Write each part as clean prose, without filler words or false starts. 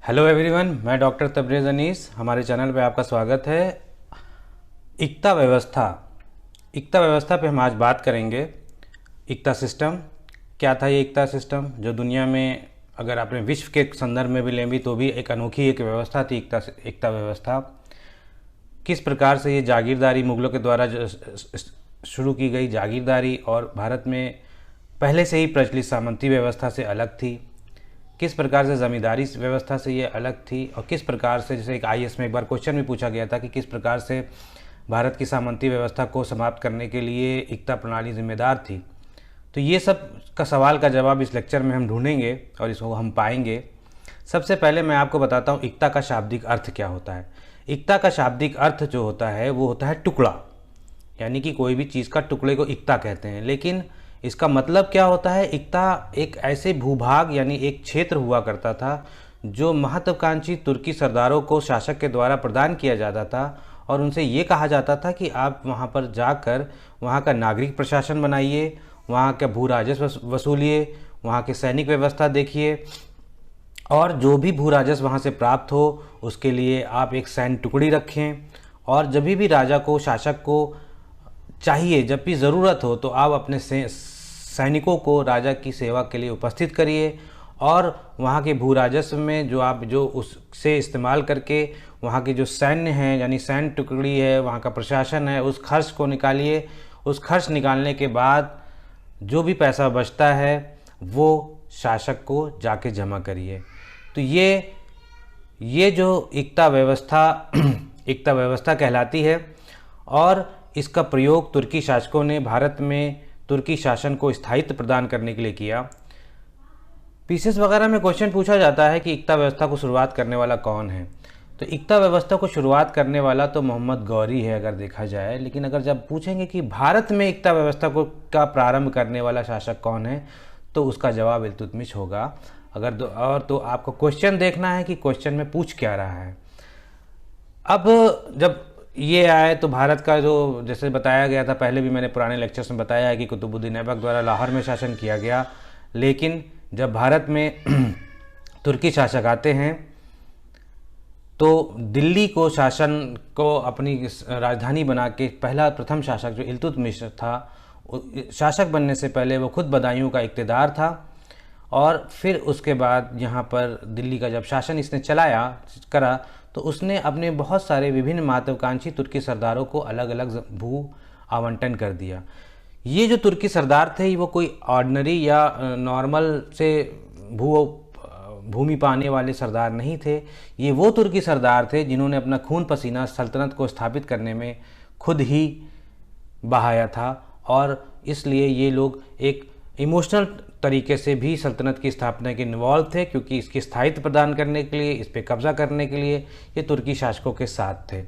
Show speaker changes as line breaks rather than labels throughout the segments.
Hello everyone, मैं doctor Tabrez Anees. हमारे channel पे आपका स्वागत है। इक्ता व्यवस्था पे हम आज बात करेंगे। इक्ता सिस्टम क्या था? ये इक्ता सिस्टम जो दुनिया में अगर आपने विश्व के संदर्भ में भी लें भी तो भी एक अनोखी एक व्यवस्था थी। इक्ता व्यवस्था किस प्रकार से ये जागीरदारी मुगलों के द्वारा शुरू की गई जागीरदारी और भारत में पहले से ही प्रचलित सामंती व्यवस्था से अलग थी, किस प्रकार से ज़मींदारी व्यवस्था से ये अलग थी और किस प्रकार से, जैसे एक आईएएस में एक बार क्वेश्चन भी पूछा गया था कि किस प्रकार से भारत की सामंती व्यवस्था को समाप्त करने के लिए इक्ता प्रणाली जिम्मेदार थी। तो ये सब का सवाल का जवाब इस लेक्चर में हम ढूंढेंगे और इसको हम पाएंगे। सबसे पहले मैं आपको बताता हूँ इक्ता का शाब्दिक अर्थ क्या होता है। इक्ता का शाब्दिक अर्थ जो होता है वो होता है टुकड़ा, यानी कि कोई भी चीज़ का टुकड़े को इक्ता कहते हैं। लेकिन इसका मतलब क्या होता है? इक्ता एक ऐसे भूभाग यानी एक क्षेत्र हुआ करता था जो महत्वाकांक्षी तुर्की सरदारों को शासक के द्वारा प्रदान किया जाता था और उनसे ये कहा जाता था कि आप वहाँ पर जाकर वहाँ का नागरिक प्रशासन बनाइए, वहाँ का भू राजस्व वसूलिए, वहाँ की सैनिक व्यवस्था देखिए और जो भी भू राजस्व वहाँ से प्राप्त हो उसके लिए आप एक सैन्य टुकड़ी रखें। और जब भी राजा को, शासक को चाहिए, जब भी ज़रूरत हो तो आप अपने सैनिकों को राजा की सेवा के लिए उपस्थित करिए और वहाँ के भू राजस्व में जो उससे इस्तेमाल करके वहाँ के जो सैन्य हैं यानी सैन्य टुकड़ी है, वहाँ का प्रशासन है, उस खर्च को निकालिए। उस खर्च निकालने के बाद जो भी पैसा बचता है वो शासक को जाके जमा करिए। तो ये जो इक्ता व्यवस्था कहलाती है और इसका प्रयोग तुर्की शासकों ने भारत में तुर्की शासन को स्थायित्व प्रदान करने के लिए किया। पीसीएस वगैरह में क्वेश्चन पूछा जाता है कि इक्ता व्यवस्था को शुरुआत करने वाला कौन है। तो इक्ता व्यवस्था को शुरुआत करने वाला तो मोहम्मद गौरी है अगर देखा जाए। लेकिन अगर जब पूछेंगे कि भारत में इक्ता व्यवस्था का प्रारंभ करने वाला शासक कौन है तो उसका जवाब इल्तुतमिश होगा। तो आपको क्वेश्चन देखना है कि क्वेश्चन में पूछ क्या रहा है। अब जब ये आए तो भारत का जो जैसे बताया गया था, पहले भी मैंने पुराने लेक्चर्स में बताया है कि कुतुबुद्दीन ऐबक द्वारा लाहौर में शासन किया गया। लेकिन जब भारत में तुर्की शासक आते हैं तो दिल्ली को शासन को अपनी राजधानी बना के प्रथम शासक जो इल्तुतमिश था, शासक बनने से पहले वो खुद बदायूं का इक़्तिदार था और फिर उसके बाद यहाँ पर दिल्ली का जब शासन इसने करा तो उसने अपने बहुत सारे विभिन्न महत्वाकांक्षी तुर्की सरदारों को अलग अलग भू आवंटन कर दिया। ये जो तुर्की सरदार थे वो कोई ऑर्डिनरी या नॉर्मल से भूमि पाने वाले सरदार नहीं थे। ये वो तुर्की सरदार थे जिन्होंने अपना खून पसीना सल्तनत को स्थापित करने में खुद ही बहाया था और इसलिए ये लोग एक इमोशनल तरीके से भी सल्तनत की स्थापना के इन्वॉल्व थे, क्योंकि इसकी स्थायित्व प्रदान करने के लिए, इस पर कब्जा करने के लिए ये तुर्की शासकों के साथ थे।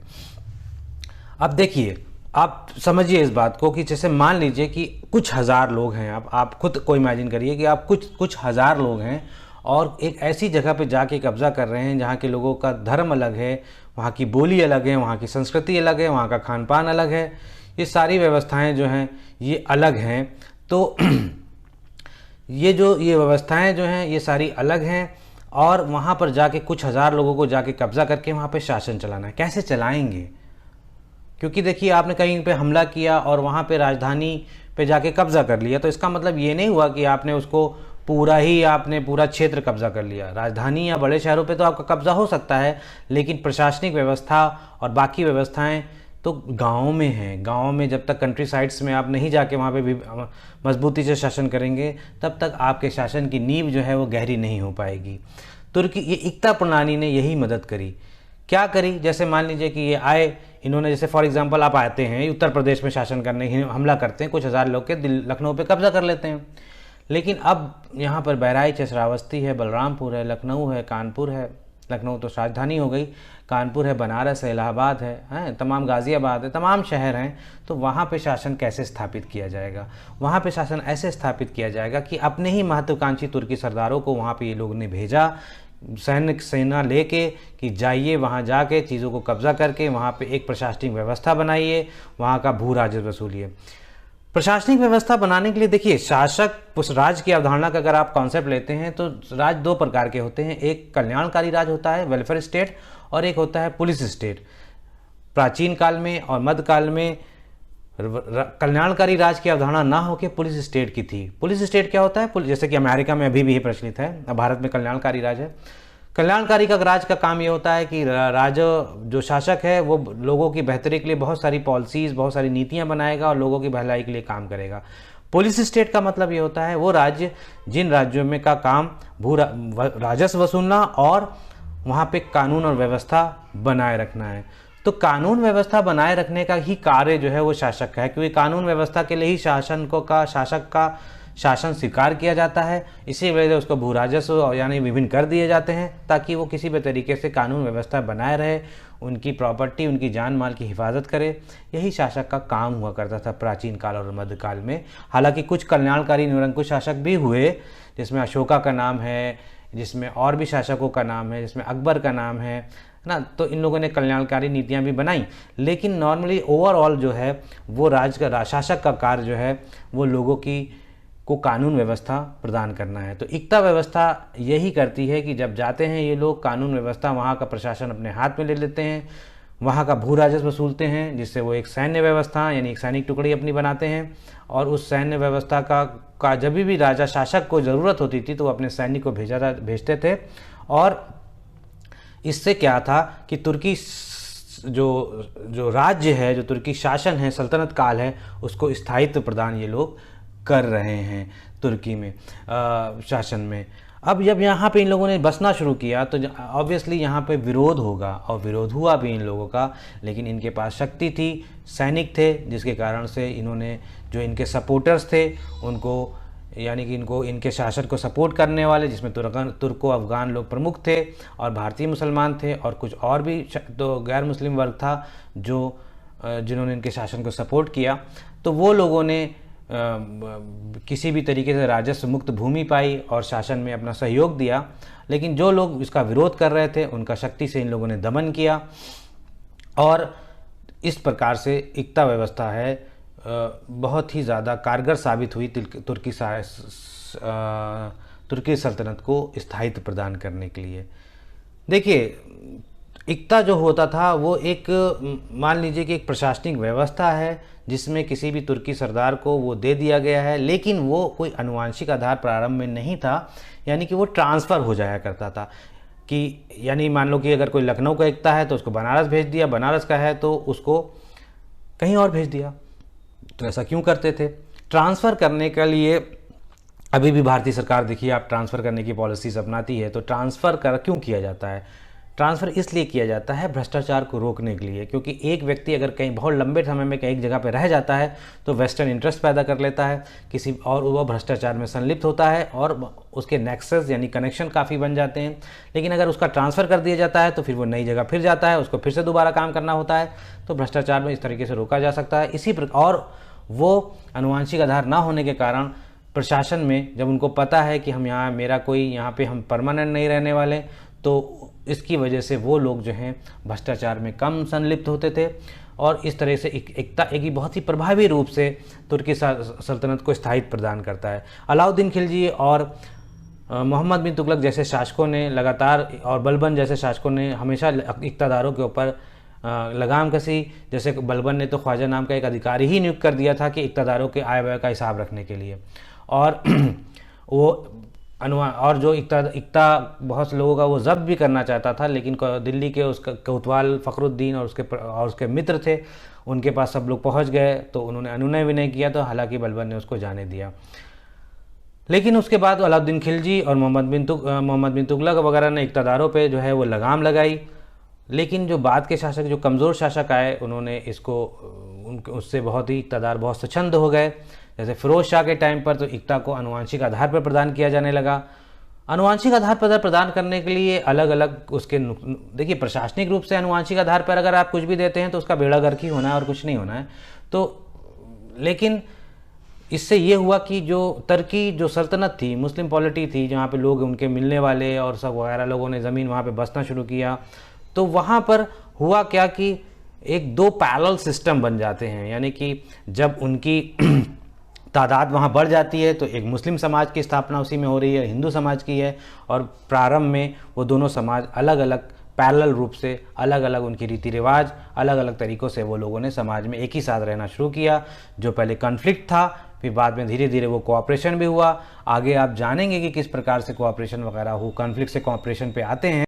अब देखिए, आप समझिए इस बात को कि जैसे मान लीजिए कि कुछ हज़ार लोग हैं, आप खुद को इमेजिन करिए कि आप कुछ हज़ार लोग हैं और एक ऐसी जगह पे जाके कब्जा कर रहे हैं जहाँ के लोगों का धर्म अलग है, वहाँ की बोली अलग है, वहाँ की संस्कृति अलग है, वहाँ का खान पान अलग है, ये सारी व्यवस्थाएँ जो हैं ये अलग हैं। तो ये व्यवस्थाएं जो हैं ये सारी अलग हैं और वहाँ पर जाके कुछ हज़ार लोगों को जाके कब्जा करके वहाँ पे शासन चलाना है। कैसे चलाएंगे? क्योंकि देखिए, आपने कहीं पे हमला किया और वहाँ पे राजधानी पे जाके कब्जा कर लिया तो इसका मतलब ये नहीं हुआ कि आपने उसको पूरा क्षेत्र कब्जा कर लिया। राजधानी या बड़े शहरों पे तो आपका कब्जा हो सकता है, लेकिन प्रशासनिक व्यवस्था और बाकी व्यवस्थाएं तो गाँव में हैं। गाँव में जब तक कंट्री साइड्स में आप नहीं जाके वहाँ पे भी मजबूती से शासन करेंगे तब तक आपके शासन की नींव जो है वो गहरी नहीं हो पाएगी। ये इक्ता प्रणाली ने यही मदद करी। क्या करी? जैसे मान लीजिए कि ये आए, इन्होंने जैसे फॉर एग्जांपल आप आते हैं उत्तर प्रदेश में शासन करने, हमला करते हैं, कुछ हज़ार लोग के लखनऊ पे कब्जा कर लेते हैं। लेकिन अब यहाँ पर बहराइच है, श्रावस्ती है, बलरामपुर है, लखनऊ है, कानपुर है। लखनऊ तो राजधानी हो गई, कानपुर है, बनारस है, इलाहाबाद है, तमाम गाज़ियाबाद है, तमाम शहर हैं। तो वहाँ पे शासन कैसे स्थापित किया जाएगा? वहाँ पे शासन ऐसे स्थापित किया जाएगा कि अपने ही महत्वाकांक्षी तुर्की सरदारों को वहाँ पे ये लोग ने भेजा, सेना लेके कि जाइए वहाँ जाके चीज़ों को कब्जा करके वहाँ पे एक प्रशासनिक व्यवस्था बनाइए, वहाँ का भू राजस्व वसूलिए। प्रशासनिक व्यवस्था बनाने के लिए देखिए, शासक उस राज्य की अवधारणा का अगर आप कॉन्सेप्ट लेते हैं तो राज्य दो प्रकार के होते हैं। एक कल्याणकारी राज होता है, वेलफेयर स्टेट, और एक होता है पुलिस स्टेट। प्राचीन काल में और मध्यकाल में कल्याणकारी राज की अवधारणा ना होकर पुलिस स्टेट की थी। पुलिस स्टेट क्या होता है? जैसे कि अमेरिका में अभी भी ये प्रचलित है, अब भारत में कल्याणकारी राज है। कल्याणकारी का राज का काम ये होता है कि जो शासक है वो लोगों की बेहतरी के लिए बहुत सारी पॉलिसीज, बहुत सारी नीतियां बनाएगा और लोगों की भलाई के लिए काम करेगा। पुलिस स्टेट का मतलब ये होता है वो राज्य, जिन राज्यों में का काम राजस्व वसूलना और वहाँ पे कानून और व्यवस्था बनाए रखना है। तो कानून व्यवस्था बनाए रखने का ही कार्य जो है वो शासक का है, क्योंकि कानून व्यवस्था के लिए ही शासक का शासन स्वीकार किया जाता है। इसी वजह से उसको भू राजस्व यानी विभिन्न कर दिए जाते हैं, ताकि वो किसी भी तरीके से कानून व्यवस्था बनाए रहे, उनकी प्रॉपर्टी, उनकी जान माल की हिफाजत करे। यही शासक का काम हुआ करता था प्राचीन काल और मध्यकाल में। हालांकि कुछ कल्याणकारी निरंकुश शासक भी हुए, जिसमें अशोका का नाम है, जिसमें और भी शासकों का नाम है, जिसमें अकबर का नाम है ना। तो इन लोगों ने कल्याणकारी नीतियां भी बनाई, लेकिन नॉर्मली ओवरऑल जो है वो शासक का कार्य जो है वो लोगों को कानून व्यवस्था प्रदान करना है। तो इक्ता व्यवस्था यही करती है कि जब जाते हैं ये लोग, कानून व्यवस्था, वहाँ का प्रशासन अपने हाथ में ले लेते हैं, वहाँ का भू राजस्व वसूलते हैं, जिससे वो एक सैन्य व्यवस्था यानी एक सैनिक टुकड़ी अपनी बनाते हैं। और उस सैन्य व्यवस्था का जब भी राजा शासक को ज़रूरत होती थी तो वो अपने सैनिक को भेजते थे। और इससे क्या था कि तुर्की जो राज्य है, जो तुर्की शासन है, सल्तनत काल है, उसको स्थायित्व प्रदान ये लोग कर रहे हैं तुर्की में शासन में। अब जब यहाँ पे इन लोगों ने बसना शुरू किया तो ऑब्वियसली यहाँ पे विरोध होगा, और विरोध हुआ भी इन लोगों का। लेकिन इनके पास शक्ति थी, सैनिक थे, जिसके कारण से इन्होंने, जो इनके सपोर्टर्स थे उनको, यानी कि इनके शासन को सपोर्ट करने वाले, जिसमें तुर्को अफगान लोग प्रमुख थे और भारतीय मुसलमान थे, और कुछ और भी तो गैर मुस्लिम वर्ग था जिन्होंने इनके शासन को सपोर्ट किया। तो वो लोगों ने किसी भी तरीके से राजस्व मुक्त भूमि पाई और शासन में अपना सहयोग दिया। लेकिन जो लोग इसका विरोध कर रहे थे उनका शक्ति से इन लोगों ने दमन किया, और इस प्रकार से इक्ता व्यवस्था है बहुत ही ज़्यादा कारगर साबित हुई तुर्की सल्तनत को स्थायित्व प्रदान करने के लिए। देखिए, इक्ता जो होता था वो एक, मान लीजिए कि एक प्रशासनिक व्यवस्था है जिसमें किसी भी तुर्की सरदार को वो दे दिया गया है, लेकिन वो कोई आनुवंशिक आधार प्रारंभ में नहीं था, यानी कि वो ट्रांसफ़र हो जाया करता था। कि यानी मान लो कि अगर कोई लखनऊ का इक्ता है तो उसको बनारस भेज दिया, बनारस का है तो उसको कहीं और भेज दिया। तो ऐसा क्यों करते थे? ट्रांसफ़र करने के लिए अभी भी भारतीय सरकार, देखिए आप, ट्रांसफ़र करने की पॉलिसीज अपनाती है। तो ट्रांसफ़र क्यों किया जाता है? ट्रांसफ़र इसलिए किया जाता है भ्रष्टाचार को रोकने के लिए, क्योंकि एक व्यक्ति अगर कहीं बहुत लंबे समय में कहीं एक जगह पर रह जाता है तो वेस्टर्न इंटरेस्ट पैदा कर लेता है किसी, और वह भ्रष्टाचार में संलिप्त होता है और उसके नेक्सस यानी कनेक्शन काफ़ी बन जाते हैं। लेकिन अगर उसका ट्रांसफ़र कर दिया जाता है तो फिर वो नई जगह फिर जाता है, उसको फिर से दोबारा काम करना होता है। तो भ्रष्टाचार में इस तरीके से रोका जा सकता है। इसी प्रकार, और वो आनुवंशिक आधार ना होने के कारण प्रशासन में जब उनको पता है कि हम यहाँ, मेरा कोई यहाँ पे हम परमानेंट नहीं रहने वाले, तो इसकी वजह से वो लोग जो हैं भ्रष्टाचार में कम संलिप्त होते थे। और इस तरह से एकता एक बहुत ही प्रभावी रूप से तुर्की सल्तनत को स्थायित्व प्रदान करता है। अलाउद्दीन खिलजी और मोहम्मद बिन तुगलक जैसे शासकों ने लगातार, और बलबन जैसे शासकों ने हमेशा इक्तादारों के ऊपर लगाम कसी। जैसे बलबन ने तो ख्वाजा नाम का एक अधिकारी ही नियुक्त कर दिया था कि इक्तादारों के आय व्यय का हिसाब रखने के लिए। और और जो इक्ता बहुत से लोगों का वो जब्त भी करना चाहता था, लेकिन दिल्ली के उसका कोतवाल फखरुद्दीन और उसके मित्र थे, उनके पास सब लोग पहुंच गए तो उन्होंने अनुनय विनय किया, तो हालांकि बलबन ने उसको जाने दिया। लेकिन उसके बाद अलाउद्दीन खिलजी और मोहम्मद बिन तुगलक वगैरह ने इक्तादारों पे जो है वो लगाम लगाई। लेकिन जो बाद के शासक, जो कमज़ोर शासक आए, उन्होंने उससे बहुत ही इक्तादार बहुत स्वच्छंद हो गए। जैसे फिरोज शाह के टाइम पर तो इक्ता को आनुवंशिक आधार पर प्रदान किया जाने लगा। आनुवंशिक आधार पर प्रदान करने के लिए अलग अलग उसके, देखिए प्रशासनिक रूप से आनुवंशिक आधार पर अगर आप कुछ भी देते हैं तो उसका बेड़ा गर्क ही होना है और कुछ नहीं होना है। तो लेकिन इससे ये हुआ कि जो तुर्की जो सल्तनत थी, मुस्लिम पॉलिटी थी, जहाँ पे लोग उनके मिलने वाले और सब वगैरह, लोगों ने ज़मीन वहाँ पे बसना शुरू किया। तो वहाँ पर हुआ क्या कि एक दो पैरेलल सिस्टम बन जाते हैं, यानी कि जब उनकी तादाद वहाँ बढ़ जाती है तो एक मुस्लिम समाज की स्थापना उसी में हो रही है, हिंदू समाज की है। और प्रारंभ में वो दोनों समाज अलग अलग पैरेलल रूप से, अलग अलग उनकी रीति रिवाज, अलग अलग तरीक़ों से वो लोगों ने समाज में एक ही साथ रहना शुरू किया। जो पहले कॉन्फ्लिक्ट था, फिर बाद में धीरे धीरे वो कोऑपरेशन भी हुआ। आगे आप जानेंगे कि किस प्रकार से कोऑपरेशन वगैरह हो, कॉन्फ्लिक्ट से कोऑपरेशन पे आते हैं।